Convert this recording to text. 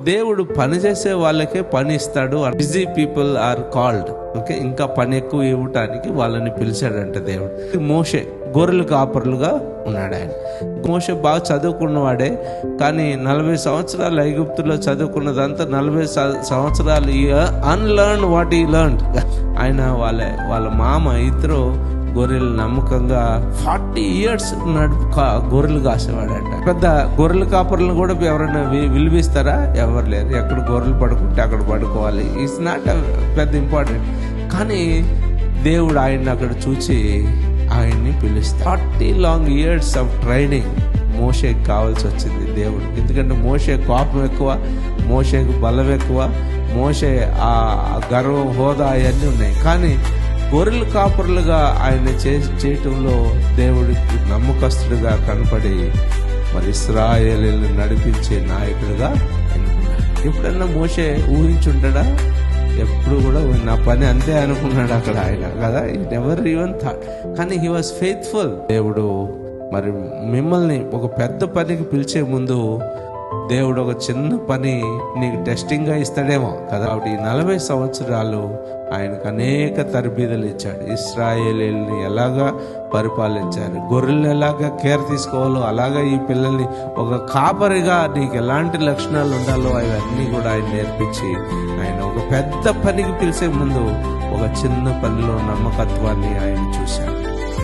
దేవుడు పని చేసే వాళ్ళకే పని ఇస్తాడు. Busy people are called. Okay, ఇంకా పని ఎక్కువ ఇవ్వటానికి వాళ్ళని పిలిచాడంట దేవుడు. మోషే గొర్రెలు కాపరులుగా ఉన్నాడు. ఆయన మోషే బాగా చదువుకున్నవాడే, కానీ 40 సంవత్సరాలు ఐగుప్తులో చదువుకున్నదంతా 40 సంవత్సరాలు అన్లర్న్ వాట్ ఈ లర్న్. ఆయన వాళ్ళ మామ ఇద్దరు గొర్రెలు నమ్మకంగా 40 years గొర్రెలు కాసేవాడంట. పెద్ద గొర్రెల కాపర్లను కూడా ఎవరైనా విలువిస్తారా? ఎవరు లేరు. ఎక్కడ గొర్రెలు పడుకుంటే అక్కడ పడుకోవాలి. ఇట్స్ నాట్ పెద్ద ఇంపార్టెంట్. కానీ దేవుడు ఆయన్ని అక్కడ చూసి ఆయన్ని పిలుస్తాడు. 40 long years ఆఫ్ ట్రైనింగ్ మోషేకి కావాల్సి వచ్చింది దేవుడు. ఎందుకంటే మోషే కోపం ఎక్కువ, మోషేకు బలం ఎక్కువ, మోషే ఆ గర్వం, హోదా అవన్నీ ఉన్నాయి. కానీ గొర్రెల కాపరులుగా ఆయన చేయటంలో దేవుడికి నమ్మకస్తుడిగా కనపడి మరి ఇశ్రాయేలీయులను నడిపించే నాయకుడిగా ఎన్నుకున్నాడు. ఎప్పుడన్నా మోషే ఊహించుంటాడా? ఎప్పుడు కూడా నా పని అంతే అనుకున్నాడు అక్కడ ఆయన కదా. Never even thought. కానీ హీ వాజ్ ఫెయిత్ఫుల్. దేవుడు మరి మిమ్మల్ని ఒక పెద్ద పనికి పిలిచే ముందు దేవుడు ఒక చిన్న పని నీకు టెస్టింగ్గా ఇస్తాడేమో కదా. కాబట్టి 40 సంవత్సరాలు ఆయనకు అనేక తరబీదులు ఇచ్చాడు. ఇశ్రాయేలీయుల్ని ఎలాగా పరిపాలించాలి, గొర్రెల్ని ఎలాగా కేర్ తీసుకోవాలో, అలాగా ఈ పిల్లల్ని ఒక కాపరిగా నీకు ఎలాంటి లక్షణాలు ఉండాలో అవన్నీ కూడా ఆయన నేర్పించి ఆయన ఒక పెద్ద పనికి పిలిచే ముందు ఒక చిన్న పనిలో నమ్మకత్వాన్ని ఆయన చూశాడు.